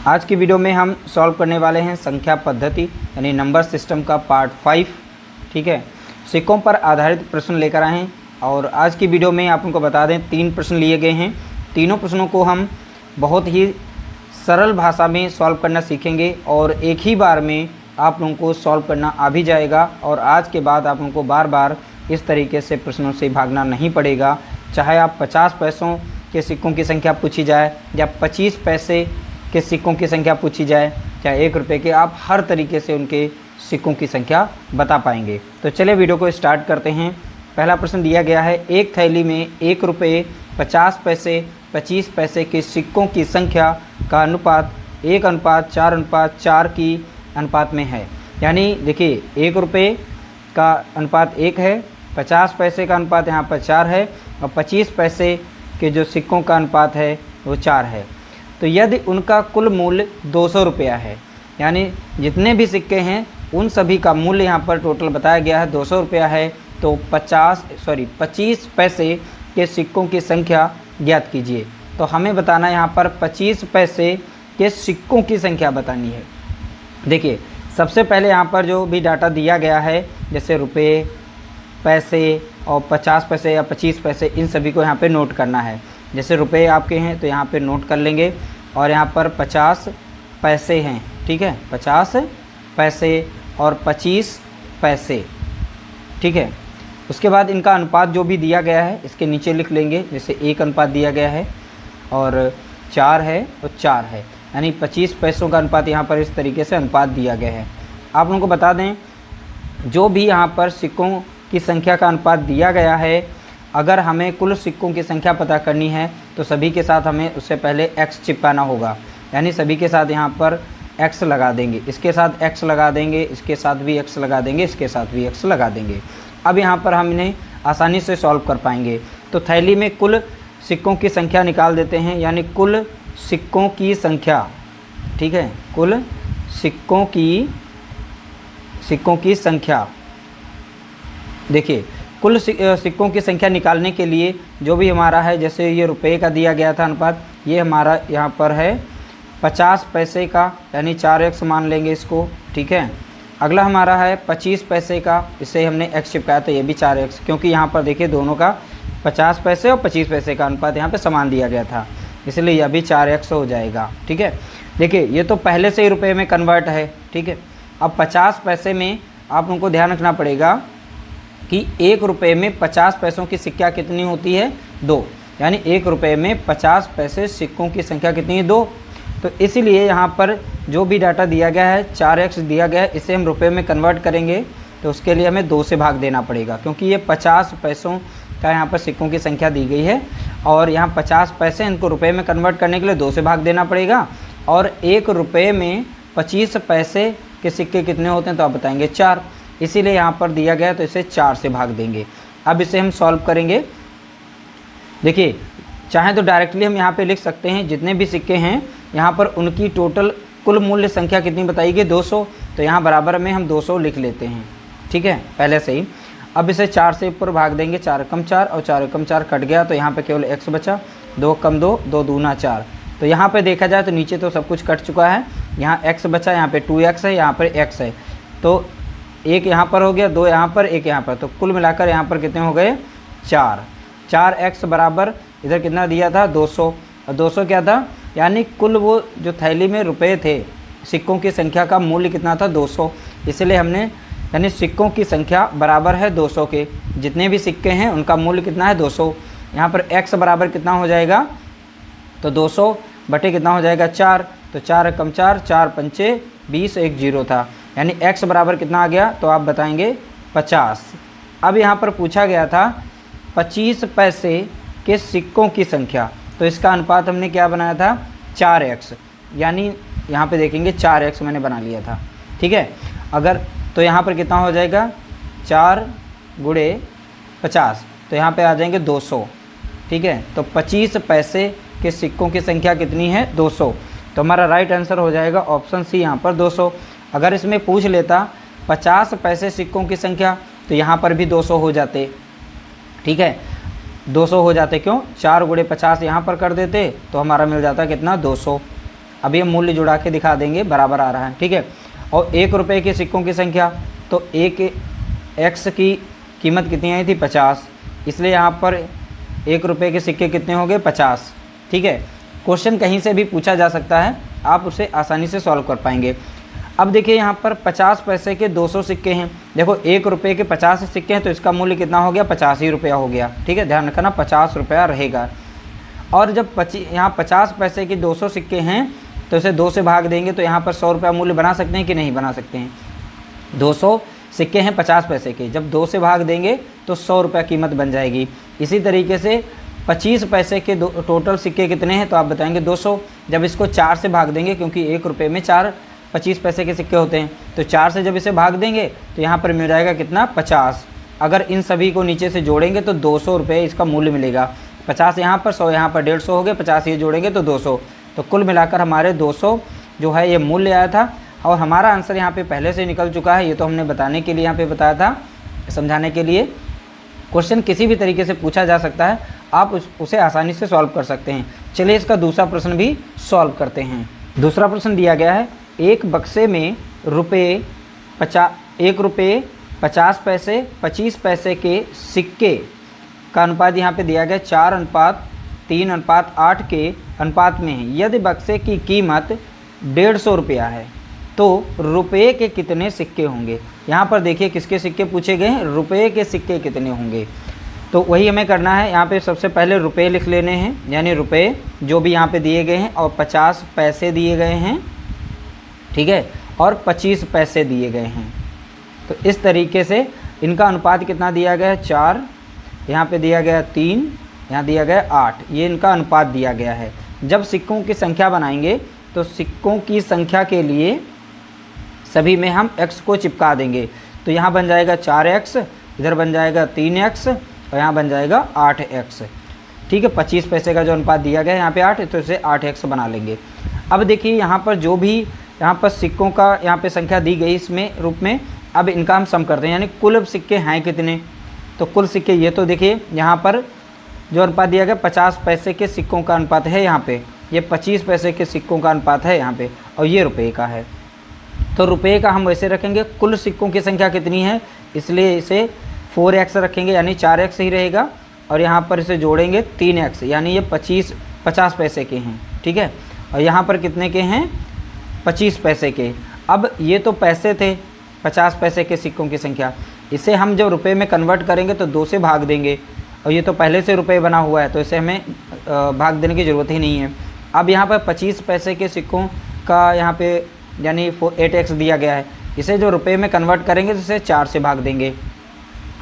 आज की वीडियो में हम सॉल्व करने वाले हैं संख्या पद्धति यानी नंबर सिस्टम का पार्ट 5। ठीक है, सिक्कों पर आधारित प्रश्न लेकर आए हैं और आज की वीडियो में आप उनको बता दें 3 प्रश्न लिए गए हैं। तीनों प्रश्नों को हम बहुत ही सरल भाषा में सॉल्व करना सीखेंगे और एक ही बार में आप लोगों को सॉल्व करना आ भी जाएगा और आज के बाद आप लोगों को बार बार इस तरीके से प्रश्नों से भागना नहीं पड़ेगा। चाहे आप 50 पैसों के सिक्कों की संख्या पूछी जाए या 25 पैसे के सिक्कों की संख्या पूछी जाए, चाहे 1 रुपये के, आप हर तरीके से उनके सिक्कों की संख्या बता पाएंगे। तो चलिए वीडियो को स्टार्ट करते हैं। पहला प्रश्न दिया गया है, एक थैली में 1 रुपये 50 पैसे 25 पैसे के सिक्कों की संख्या का अनुपात 1:4:4 की अनुपात में है। यानी देखिए 1 रुपये का अनुपात 1 है, 50 पैसे का अनुपात यहाँ पर 4 है और 25 पैसे के जो सिक्कों का अनुपात है वो 4 है। तो यदि उनका कुल मूल्य 200 रुपया है, यानी जितने भी सिक्के हैं उन सभी का मूल्य यहाँ पर टोटल बताया गया है 200 रुपया है, तो 25 पैसे के सिक्कों की संख्या ज्ञात कीजिए। तो हमें बताना है यहाँ पर 25 पैसे के सिक्कों की संख्या बतानी है। देखिए सबसे पहले यहाँ पर जो भी डाटा दिया गया है जैसे रुपये, पैसे और 50 पैसे या 25 पैसे, इन सभी को यहाँ पे नोट करना है। जैसे रुपये आपके हैं तो यहाँ पे नोट कर लेंगे और यहाँ पर 50 पैसे हैं, ठीक है, 50 पैसे और 25 पैसे, ठीक है। उसके बाद इनका अनुपात जो भी दिया गया है इसके नीचे लिख लेंगे। जैसे 1 अनुपात दिया गया है और 4 है और 4 है, यानी 25 पैसों का अनुपात यहाँ पर इस तरीके से अनुपात दिया गया है। आप लोगों को बता दें जो भी यहाँ पर सिक्कों की संख्या का अनुपात दिया गया है, अगर हमें कुल सिक्कों की संख्या पता करनी है तो सभी के साथ हमें उससे पहले x चिपकाना होगा। यानी सभी के साथ यहाँ पर x लगा देंगे, इसके साथ x लगा देंगे, इसके साथ भी x लगा देंगे, इसके साथ भी x लगा देंगे। अब यहाँ पर हम इन्हें आसानी से सॉल्व कर पाएंगे। तो थैली में कुल सिक्कों की संख्या निकाल देते हैं, यानी कुल सिक्कों की संख्या, ठीक है, कुल सिक्कों की संख्या। देखिए कुल सिक्कों की संख्या निकालने के लिए जो भी हमारा है, जैसे ये रुपये का दिया गया था अनुपात, ये हमारा यहाँ पर है 50 पैसे का, यानी 4x मान लेंगे इसको, ठीक है। अगला हमारा है 25 पैसे का, इसे हमने x चिपकाया तो ये भी 4x, क्योंकि यहाँ पर देखिए दोनों का 50 पैसे और 25 पैसे का अनुपात यहाँ पे समान दिया गया था, इसलिए यह भी 4x हो जाएगा, ठीक है। देखिए ये तो पहले से ही रुपये में कन्वर्ट है, ठीक है। अब 50 पैसे में आप लोगों को ध्यान रखना पड़ेगा कि 1 रुपये में 50 पैसों की सिक्का कितनी होती है, 2, यानी 1 रुपये में 50 पैसे सिक्कों की संख्या कितनी है, 2। तो इसीलिए यहाँ पर जो भी डाटा दिया गया है 4x दिया गया है, इसे हम रुपये में कन्वर्ट करेंगे तो उसके लिए हमें 2 से भाग देना पड़ेगा, क्योंकि ये 50 पैसों का यहाँ पर सिक्कों की संख्या दी गई है और यहाँ 50 पैसे इनको रुपये में कन्वर्ट करने के लिए 2 से भाग देना पड़ेगा। और 1 रुपये में 25 पैसे के सिक्के कितने होते हैं तो आप बताएंगे 4, इसीलिए यहाँ पर दिया गया तो इसे 4 से भाग देंगे। अब इसे हम सॉल्व करेंगे। देखिए चाहें तो डायरेक्टली हम यहाँ पे लिख सकते हैं जितने भी सिक्के हैं यहाँ पर उनकी टोटल कुल मूल्य संख्या कितनी बताइए, 200, तो यहाँ बराबर में हम 200 लिख लेते हैं, ठीक है, पहले से ही। अब इसे 4 से ऊपर भाग देंगे, 4 कम 4 और 4 कम 4 कट गया, तो यहाँ पर केवल x बचा, 2 कम 2, 2 दूना 4। तो यहाँ पर देखा जाए तो नीचे तो सब कुछ कट चुका है, यहाँ x बचा, यहाँ पे 2x है, यहाँ पर x है, तो 1 यहाँ पर हो गया, 2 यहाँ पर, 1 यहाँ पर, तो कुल मिलाकर यहाँ पर कितने हो गए, 4। 4x बराबर इधर कितना दिया था, 200, और 200 क्या था, यानी कुल वो जो थैली में रुपए थे सिक्कों की संख्या का मूल्य कितना था, 200। इसलिए हमने यानी सिक्कों की संख्या बराबर है 200 के, जितने भी सिक्के हैं उनका मूल्य कितना है, 200। यहाँ पर x बराबर कितना हो जाएगा, तो 200 बटे कितना हो जाएगा, 4, तो 4 कम 4, 4 पंचे 20, 1 0 था, यानी x बराबर कितना आ गया, तो आप बताएंगे 50। अब यहाँ पर पूछा गया था 25 पैसे के सिक्कों की संख्या, तो इसका अनुपात हमने क्या बनाया था, 4x, यानी यहाँ पे देखेंगे 4x मैंने बना लिया था, ठीक है। अगर तो यहाँ पर कितना हो जाएगा, 4 गुणे 50, तो यहाँ पे आ जाएंगे 200, ठीक है। तो 25 पैसे के सिक्कों की संख्या कितनी है, 200, तो हमारा राइट आंसर हो जाएगा ऑप्शन सी, यहाँ पर 200। अगर इसमें पूछ लेता 50 पैसे सिक्कों की संख्या तो यहाँ पर भी 200 हो जाते, ठीक है, 200 हो जाते, क्यों, 4 गुणे 50 यहाँ पर कर देते तो हमारा मिल जाता कितना, 200, अभी हम मूल्य जुड़ा के दिखा देंगे, बराबर आ रहा है, ठीक है। और 1 रुपये के सिक्कों की संख्या, तो एक एक्स की कीमत कितनी आई थी 50, इसलिए यहाँ पर 1 रुपये के सिक्के कितने हो गए 50, ठीक है। क्वेश्चन कहीं से भी पूछा जा सकता है, आप उसे आसानी से सॉल्व कर पाएंगे। अब देखिए यहाँ पर 50 पैसे के 200 सिक्के हैं। देखो 1 रुपये के 50 सिक्के हैं तो इसका मूल्य कितना हो गया 50 ही रुपया हो गया, ठीक है, ध्यान रखना 50 रुपया रहेगा। और जब यहाँ 50 पैसे के 200 सिक्के हैं तो इसे 2 से भाग देंगे तो यहाँ पर 100 रुपया मूल्य बना सकते हैं कि नहीं बना सकते हैं। 200 सिक्के हैं 50 पैसे के, जब 2 से भाग देंगे तो 100 रुपया कीमत बन जाएगी। इसी तरीके से 25 पैसे के टोटल सिक्के कितने हैं तो आप बताएंगे 200, जब इसको 4 से भाग देंगे, क्योंकि 1 रुपये में 4 25 पैसे के सिक्के होते हैं, तो 4 से जब इसे भाग देंगे तो यहाँ पर मिल जाएगा कितना 50। अगर इन सभी को नीचे से जोड़ेंगे तो 200 रुपये इसका मूल्य मिलेगा। 50 यहाँ पर, 100 यहाँ पर, 150 हो गए, 50 ये जोड़ेंगे तो 200, तो कुल मिलाकर हमारे 200 जो है ये मूल्य आया था। और हमारा आंसर यहाँ पे पहले से निकल चुका है, ये तो हमने बताने के लिए यहाँ पे बताया था, समझाने के लिए। क्वेश्चन किसी भी तरीके से पूछा जा सकता है, आप उसे आसानी से सॉल्व कर सकते हैं। चलिए इसका दूसरा प्रश्न भी सॉल्व करते हैं। दूसरा प्रश्न दिया गया है, एक बक्से में 1 रुपये 50 पैसे 25 पैसे के सिक्के का अनुपात यहाँ पे दिया गया 4:3:8 के अनुपात में है। यदि बक्से की कीमत 150 रुपया है तो रुपये के कितने सिक्के होंगे। यहाँ पर देखिए किसके सिक्के पूछे गए हैं, रुपये के सिक्के कितने होंगे। तो वही हमें करना है, यहाँ पे सबसे पहले रुपये लिख लेने हैं, यानी रुपये जो भी यहाँ पे दिए गए हैं, और 50 पैसे दिए गए हैं, ठीक है, और 25 पैसे दिए गए हैं। तो इस तरीके से इनका अनुपात कितना दिया गया है 4, यहाँ पे दिया गया 3, यहाँ दिया गया 8, ये इनका अनुपात दिया गया है। जब सिक्कों की संख्या बनाएंगे तो सिक्कों की संख्या के लिए सभी में हम x को चिपका देंगे, तो यहाँ बन जाएगा 4x, इधर बन जाएगा 3x और यहाँ बन जाएगा 8x, ठीक है। 25 पैसे का जो अनुपात दिया गया है यहाँ पे 8, तो इसे 8x बना लेंगे। अब देखिए यहाँ पर जो भी यहाँ पर सिक्कों का यहाँ पे संख्या दी गई इसमें रूप में, अब इनका हम सम करते हैं, यानी कुल सिक्के हैं कितने। तो कुल सिक्के ये तो देखिए यहाँ पर जो अनुपात दिया गया 50 पैसे के सिक्कों का अनुपात है, यहाँ पे ये 25 पैसे के सिक्कों का अनुपात है यहाँ पे, और ये रुपये का है। तो रुपये का हम वैसे रखेंगे, कुल सिक्कों की संख्या कितनी है इसलिए इसे 4x रखेंगे, यानी 4x ही रहेगा, और यहाँ पर इसे जोड़ेंगे 3x, यानी ये 50 पैसे के हैं, ठीक है। और यहाँ पर कितने के हैं 25 पैसे के। अब ये तो पैसे थे 50 पैसे के सिक्कों की संख्या, इसे हम जब रुपये में कन्वर्ट करेंगे तो 2 से भाग देंगे, और ये तो पहले से रुपये बना हुआ है तो इसे हमें भाग देने की ज़रूरत ही नहीं है। अब यहाँ पर 25 पैसे के सिक्कों का यहाँ पे यानी 8x दिया गया है, इसे जो रुपये में कन्वर्ट करेंगे तो इसे 4 से भाग देंगे।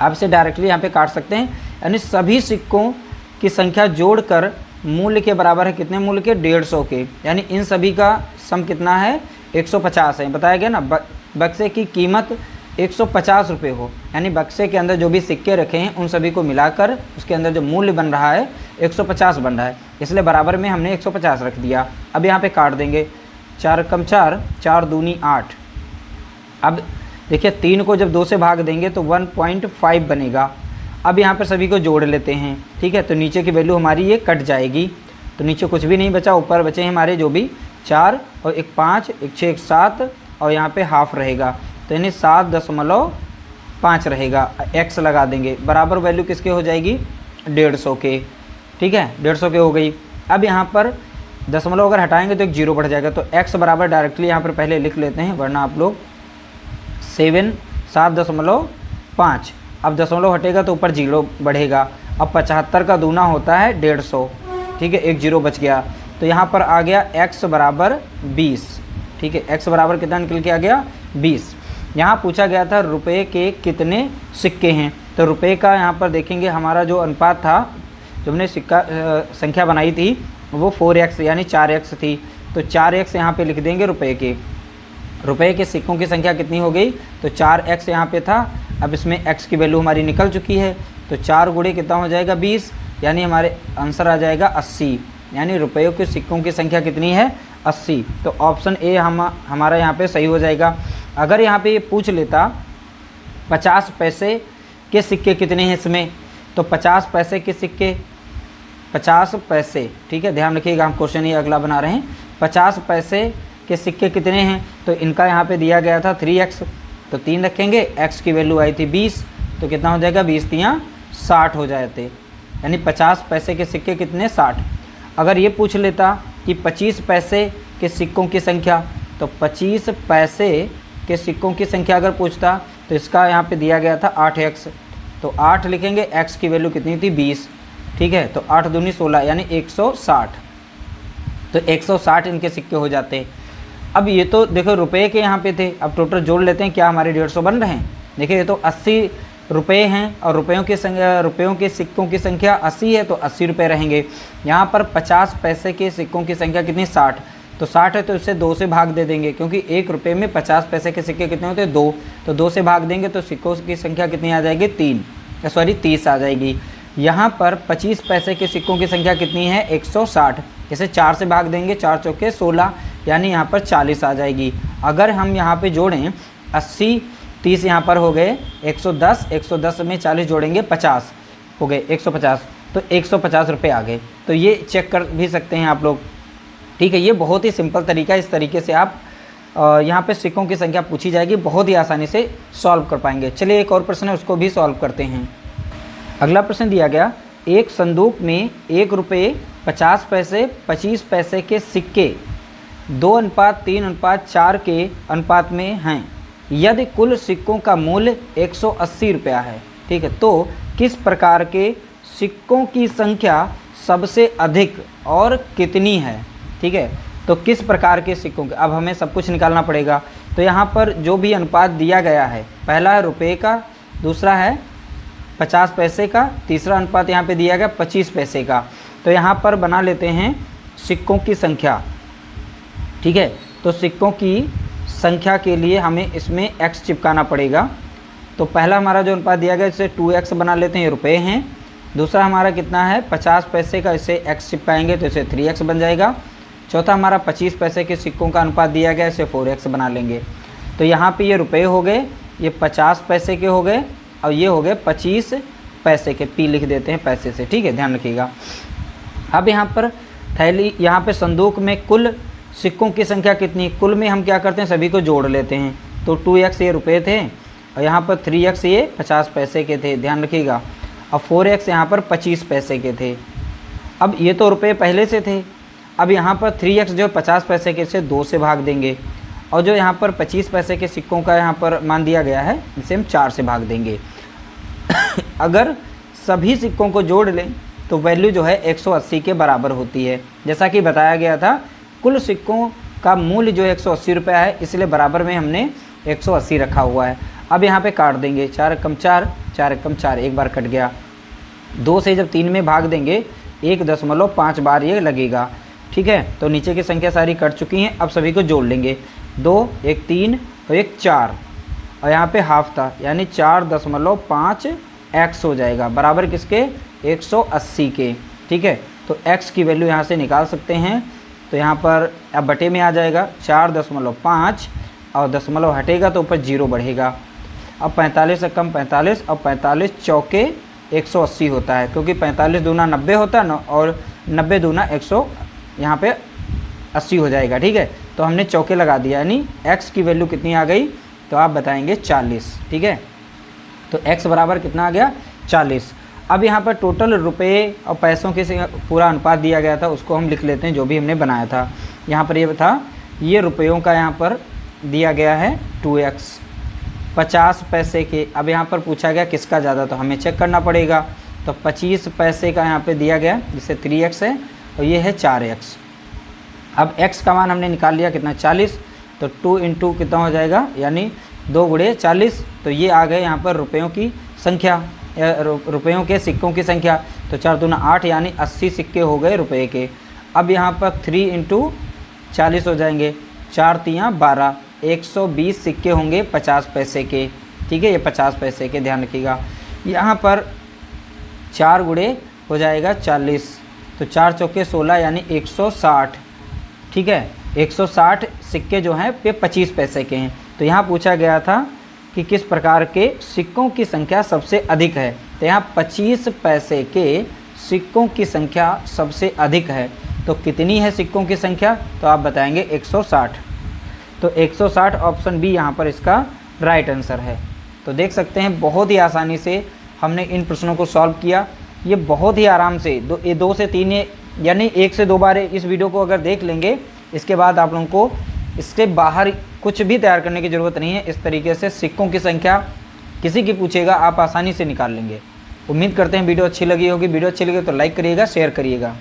आप इसे डायरेक्टली यहाँ पे काट सकते हैं, यानी सभी सिक्कों की संख्या जोड़कर मूल्य के बराबर है कितने मूल्य के 150 के, यानी इन सभी का सम कितना है 150 है। बताया गया ना बक्से की कीमत 150 रुपये हो, यानी बक्से के अंदर जो भी सिक्के रखे हैं उन सभी को मिलाकर उसके अंदर जो मूल्य बन रहा है 150 बन रहा है, इसलिए बराबर में हमने 150 रख दिया। अब यहाँ पे काट देंगे, 4 कम 4, 4 दूनी 8। अब देखिए 3 को जब 2 से भाग देंगे तो 1.5 बनेगा। अब यहाँ पर सभी को जोड़ लेते हैं, ठीक है, तो नीचे की वैल्यू हमारी ये कट जाएगी, तो नीचे कुछ भी नहीं बचा, ऊपर बचे हैं हमारे जो भी 4 और 1 5, 1 6, 1 7 और यहाँ पे हाफ रहेगा, तो यानी 7.5 रहेगा। x लगा देंगे, बराबर वैल्यू किसके हो जाएगी 150 के, ठीक है, 150 के हो गई। अब यहाँ पर दशमलव अगर हटाएंगे तो एक 0 बढ़ जाएगा, तो x बराबर डायरेक्टली यहाँ पर पहले लिख लेते हैं, वरना आप लोग 7.5। अब दशमलव हटेगा तो ऊपर 0 बढ़ेगा। अब 75 का दूना होता है 150, ठीक है, एक 0 बच गया, तो यहाँ पर आ गया x बराबर 20, ठीक है, x बराबर कितना निकल के आ गया 20। यहाँ पूछा गया था रुपये के कितने सिक्के हैं, तो रुपये का यहाँ पर देखेंगे हमारा जो अनुपात था, जो हमने सिक्का संख्या बनाई थी वो 4x यानी 4x थी, तो 4x यहाँ पे लिख देंगे रुपये के सिक्कों की संख्या कितनी हो गई, तो 4x यहाँ पे था। अब इसमें x की वैल्यू हमारी निकल चुकी है, तो 4 गुणे कितना हो जाएगा 20, यानी हमारे आंसर आ जाएगा 80, यानी रुपयों के सिक्कों की संख्या कितनी है 80। तो ऑप्शन ए हमारा यहाँ पे सही हो जाएगा। अगर यहाँ पे ये पूछ लेता 50 पैसे के सिक्के कितने हैं इसमें, तो 50 पैसे के सिक्के 50 पैसे, ठीक है, ध्यान रखिएगा हम क्वेश्चन ये अगला बना रहे हैं, 50 पैसे के सिक्के कितने हैं, तो इनका यहाँ पे दिया गया था 3x, तो 3 रखेंगे, x की वैल्यू आई थी 20, तो कितना हो जाएगा 20 तियाँ 60 हो जाते, यानी 50 पैसे के सिक्के कितने 60। अगर ये पूछ लेता कि 25 पैसे के सिक्कों की संख्या, तो 25 पैसे के सिक्कों की संख्या अगर पूछता तो इसका यहाँ पे दिया गया था 8x, तो 8 लिखेंगे, x की वैल्यू कितनी थी 20, ठीक है, तो 8 दूनी 16 यानी 160, तो 160 इनके सिक्के हो जाते। अब ये तो देखो रुपए के यहाँ पे थे, अब टोटल जोड़ लेते हैं, क्या हमारे 150 बन रहे हैं। देखिए ये तो 80 रुपये हैं और रुपयों के सिक्कों की संख्या 80 है, तो 80 रुपये रहेंगे। यहाँ पर 50 पैसे के सिक्कों की संख्या कितनी 60, तो 60 है तो इससे 2 से भाग दे देंगे, क्योंकि 1 रुपये में 50 पैसे के सिक्के कितने होते हैं 2, तो 2 से भाग देंगे तो सिक्कों की संख्या कितनी आ जाएगी 30 आ जाएगी। यहाँ पर 25 पैसे के सिक्कों की संख्या कितनी है 160, इसे 4 से भाग देंगे, 4 चौके 16, यानी यहाँ पर 40 आ जाएगी। अगर हम यहाँ पे जोड़ें 80 30 यहाँ पर हो गए 110 में 40 जोड़ेंगे 50 हो गए 150, तो 150 रुपये आ गए। तो ये चेक कर भी सकते हैं आप लोग, ठीक है। ये बहुत ही सिंपल तरीका, इस तरीके से आप यहाँ पे सिक्कों की संख्या पूछी जाएगी, बहुत ही आसानी से सॉल्व कर पाएंगे। चलिए एक और प्रश्न है उसको भी सॉल्व करते हैं। अगला प्रश्न दिया गया, एक संदूक में 1 रुपये 50 पैसे 25 पैसे के सिक्के 2:3:4 के अनुपात में हैं, यदि कुल सिक्कों का मूल्य 180 रुपया है, ठीक है, तो किस प्रकार के सिक्कों की संख्या सबसे अधिक और कितनी है, ठीक है। तो किस प्रकार के सिक्कों के, अब हमें सब कुछ निकालना पड़ेगा। तो यहाँ पर जो भी अनुपात दिया गया है, पहला है रुपये का, दूसरा है 50 पैसे का, तीसरा अनुपात यहाँ पे दिया गया 25 पैसे का। तो यहाँ पर बना लेते हैं सिक्कों की संख्या, ठीक है। तो सिक्कों की संख्या के लिए हमें इसमें x चिपकाना पड़ेगा। तो पहला हमारा जो अनुपात दिया गया इसे 2x बना लेते हैं, ये रुपये हैं। दूसरा हमारा कितना है 50 पैसे का, इसे x चिपकाएंगे तो इसे 3x बन जाएगा। चौथा हमारा 25 पैसे के सिक्कों का अनुपात दिया गया, इसे 4x बना लेंगे। तो यहाँ पे ये रुपये हो गए, ये 50 पैसे के हो गए और ये हो गए 25 पैसे के, p लिख देते हैं पैसे से, ठीक है, ध्यान रखिएगा। अब यहाँ पर यहाँ पे संदूक में कुल सिक्कों की संख्या कितनी, कुल में हम क्या करते हैं सभी को जोड़ लेते हैं। तो 2x ये रुपये थे और यहाँ पर 3x ये 50 पैसे के थे, ध्यान रखिएगा, और 4x यहाँ पर 25 पैसे के थे। अब ये तो रुपये पहले से थे, अब यहाँ पर 3x जो 50 पैसे के से 2 से भाग देंगे, और जो यहाँ पर 25 पैसे के सिक्कों का यहाँ पर मान दिया गया है इसे हम 4 से भाग देंगे। अगर सभी सिक्कों को जोड़ लें तो वैल्यू जो है 180 के बराबर होती है। जैसा कि बताया गया था, कुल सिक्कों का मूल्य जो 180 रुपया है, इसलिए बराबर में हमने 180 रखा हुआ है। अब यहाँ पे काट देंगे, 4 एकम 4, 4 एकम 4, एक बार कट गया। 2 से जब 3 में भाग देंगे 1.5 बार ये लगेगा, ठीक है। तो नीचे की संख्या सारी कट चुकी हैं, अब सभी को जोड़ लेंगे। 2, 1 3 और 1 4, और यहाँ पे हाफ था यानी 4.5x हो जाएगा, बराबर किसके 180 के, ठीक है। तो x की वैल्यू यहाँ से निकाल सकते हैं। तो यहाँ पर अब बटे में आ जाएगा 4.5 और दशमलव हटेगा तो ऊपर 0 बढ़ेगा। अब 45 से कम 45 और 45 चौके 180 होता है, क्योंकि 45 दूना 90 होता है और 90 दूना 100 यहाँ पे 80 हो जाएगा, ठीक है। तो हमने चौके लगा दिया, यानी x की वैल्यू कितनी आ गई, तो आप बताएंगे 40, ठीक है। तो x बराबर कितना आ गया 40। अब यहाँ पर टोटल रुपये और पैसों के पूरा अनुपात दिया गया था, उसको हम लिख लेते हैं जो भी हमने बनाया था। यहाँ पर ये था, ये रुपयों का यहाँ पर दिया गया है 2x, 50 पैसे के। अब यहाँ पर पूछा गया किसका ज़्यादा, तो हमें चेक करना पड़ेगा। तो 25 पैसे का यहाँ पे दिया गया, जिससे 3x है और ये है 4x। अब x का मान हमने निकाल लिया कितना 40, तो 2 इंटू कितना हो जाएगा, यानी 2 गुणे 40। तो ये आ गए यहाँ पर रुपयों की संख्या, रुपयों के सिक्कों की संख्या। तो 4 दूना 8 यानी 80 सिक्के हो गए रुपये के। अब यहाँ पर 3 इंटू 40 हो जाएंगे, 4 तियाँ 12, 120 सिक्के होंगे 50 पैसे के, ठीक है, ये 50 पैसे के, ध्यान रखिएगा। यहाँ पर 4 गुणे हो जाएगा 40, तो 4 चौके 16 यानी 160, ठीक है। 160 सिक्के जो हैं पे 25 पैसे के हैं। तो यहाँ पूछा गया था कि किस प्रकार के सिक्कों की संख्या सबसे अधिक है, तो यहाँ 25 पैसे के सिक्कों की संख्या सबसे अधिक है। तो कितनी है सिक्कों की संख्या, तो आप बताएंगे 160। तो 160 ऑप्शन बी यहाँ पर इसका राइट आंसर है। तो देख सकते हैं बहुत ही आसानी से हमने इन प्रश्नों को सॉल्व किया। ये बहुत ही आराम से दो से तीन यानी 1 से 2 बार इस वीडियो को अगर देख लेंगे, इसके बाद आप लोगों को इसके बाहर कुछ भी तैयार करने की ज़रूरत नहीं है। इस तरीके से सिक्कों की संख्या किसी की पूछेगा आप आसानी से निकाल लेंगे। उम्मीद करते हैं वीडियो अच्छी लगी होगी। वीडियो अच्छी लगी तो लाइक करिएगा, शेयर करिएगा।